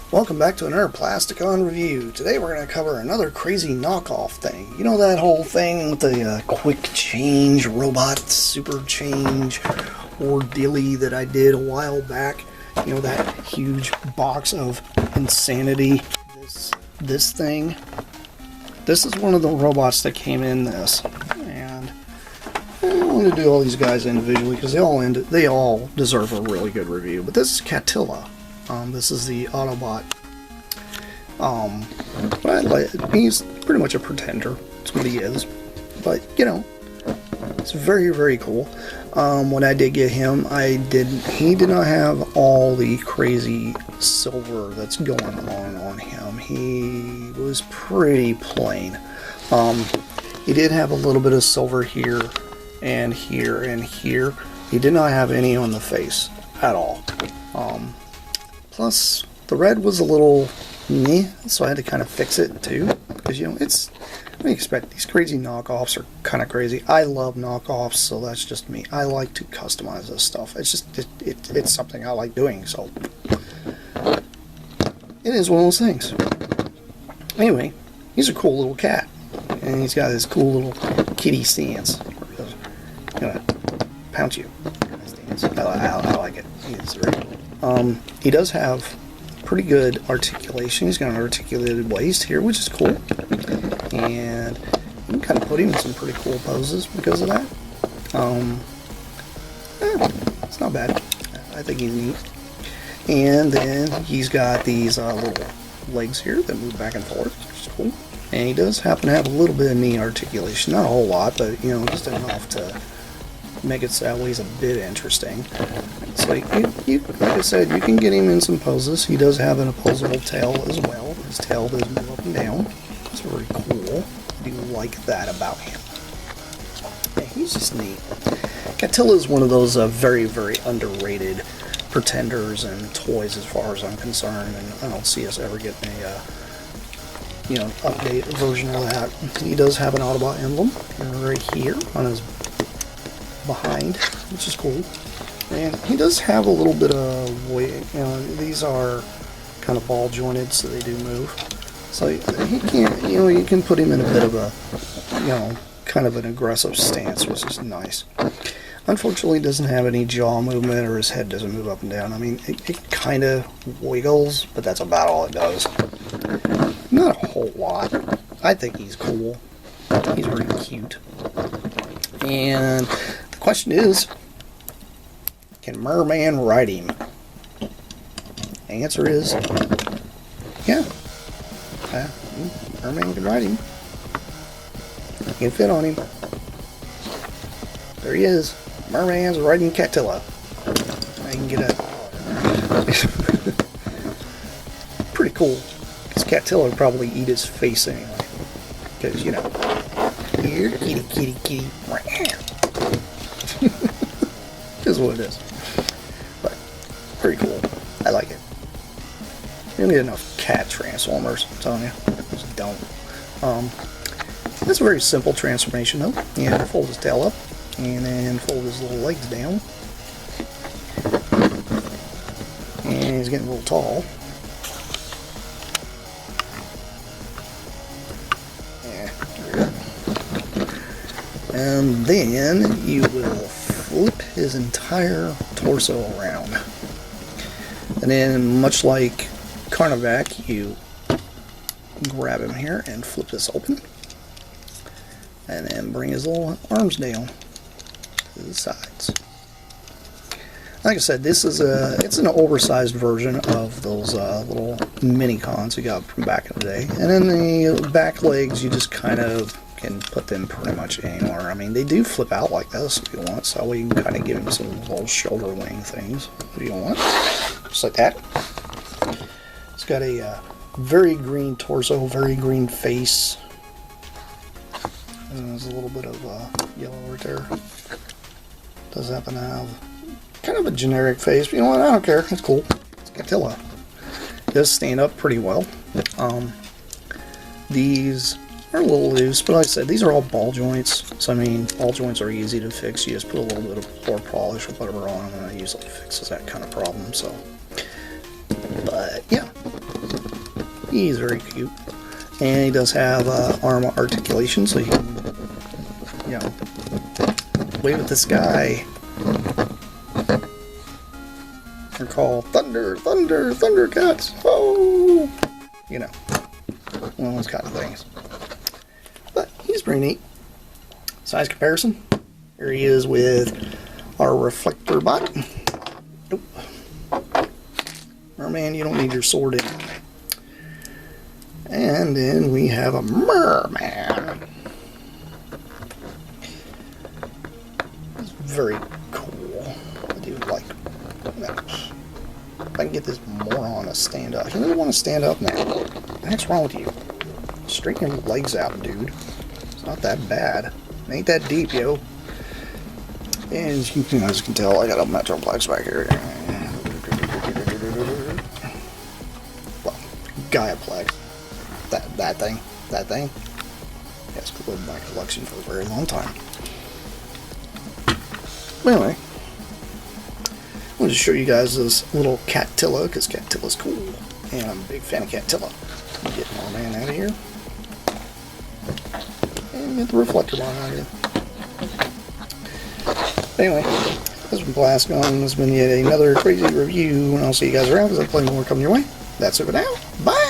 Welcome back to another Plasticon review. Today we're going to cover another crazy knockoff thing. You know that whole thing with the quick change, robot super change ordeal that I did a while back? You know, that huge box of insanity. This thing. This is one of the robots that came in this. And I don't want to do all these guys individually because they all deserve a really good review. But this is Catilla. This is the Autobot. He's pretty much a pretender. That's what he is. But, you know, it's very, very cool. When I did get him, he did not have all the crazy silver that's going on him. He was pretty plain. He did have a little bit of silver here and here and here. He did not have any on the face at all. Plus, the red was a little meh, so I had to kind of fix it too. Because, you know, what do you expect? These crazy knockoffs are kind of crazy. I love knockoffs, so that's just me. I like to customize this stuff. It's just, it's something I like doing, so. It is one of those things. Anyway, he's a cool little cat. And he's got this cool little kitty stance. He's gonna pounce you. I like it. It's very cool. He does have pretty good articulation. He's got an articulated waist here, which is cool. And you can kind of put him in some pretty cool poses because of that. It's not bad. I think he's neat. And then he's got these little legs here that move back and forth, which is cool. And he does happen to have a little bit of knee articulation. Not a whole lot, but, you know, just enough to make it at least a bit interesting. So like I said, you can get him in some poses. He does have an opposable tail as well. His tail does move up and down. It's very cool. I do like that about him. Yeah, he's just neat. Catilla is one of those very, very underrated pretenders and toys as far as I'm concerned, and I don't see us ever getting a update version of that. He does have an Autobot emblem right here on his behind, which is cool. And he does have a little bit of weight. You know, these are kind of ball jointed, so they do move. So he can't, you know, you can put him in a bit of a, you know, kind of an aggressive stance, which is nice. Unfortunately, he doesn't have any jaw movement, or his head doesn't move up and down. I mean, it kind of wiggles, but that's about all it does. Not a whole lot. I think he's cool. He's very cute. And the question is, can Merman ride him? The answer is, yeah. Merman can ride him. He can fit on him. There he is. Merman's riding Catilla. I can get a pretty cool. Because Catilla would probably eat his face anyway. Because, you know, here, kitty, kitty, kitty. Is what it is. But pretty cool. I like it. You don't get enough cat transformers, I'm telling you. Just don't. It's a very simple transformation though. You have to fold his tail up and then fold his little legs down. And he's getting a little tall. Yeah, there we go. And then you will flip his entire torso around. And then, much like Carnivac, you grab him here and flip this open. And then bring his little arms down to the sides. Like I said, this is it's an oversized version of those little mini cons we got from back in the day. And then the back legs, you just kind of can put them pretty much anywhere. I mean, they do flip out like this if you want, so we can kind of give him some little shoulder wing things if you want. Just like that. It's got a very green torso, very green face. And there's a little bit of yellow right there. Does happen to have kind of a generic face, but you know what? I don't care. It's cool. It's Catilla. It does stand up pretty well. These are a little loose, but like I said, these are all ball joints. So I mean, ball joints are easy to fix. You just put a little bit of floor polish or whatever on them, and it usually fixes that kind of problem. So, but yeah, he's very cute, and he does have arm articulation, so you can, you know, play with this guy. They're called Thundercats. Oh, you know, one of those kind of things. But he's pretty neat. Size comparison. Here he is with our reflector bot. Nope. Merman, you don't need your sword in. And then we have a merman. It's very cool. I do like that. If I can get this moron to stand up. He doesn't want to stand up now. What the heck's wrong with you? Straighten your legs out, dude. It's not that bad. It ain't that deep, yo. And as you can tell, I got a Metroplex back here. Well, Gaiaplex. That thing. That's lived in my collection for a very long time. But anyway, I wanted to show you guys this little Catilla, because Catilla's cool. And I'm a big fan of Catilla. Get my man out of here. And get the reflector on out of here. Anyway, this has been Plasticon. This has been yet another crazy review. And I'll see you guys around because I'll play more coming your way. That's it for now. Bye!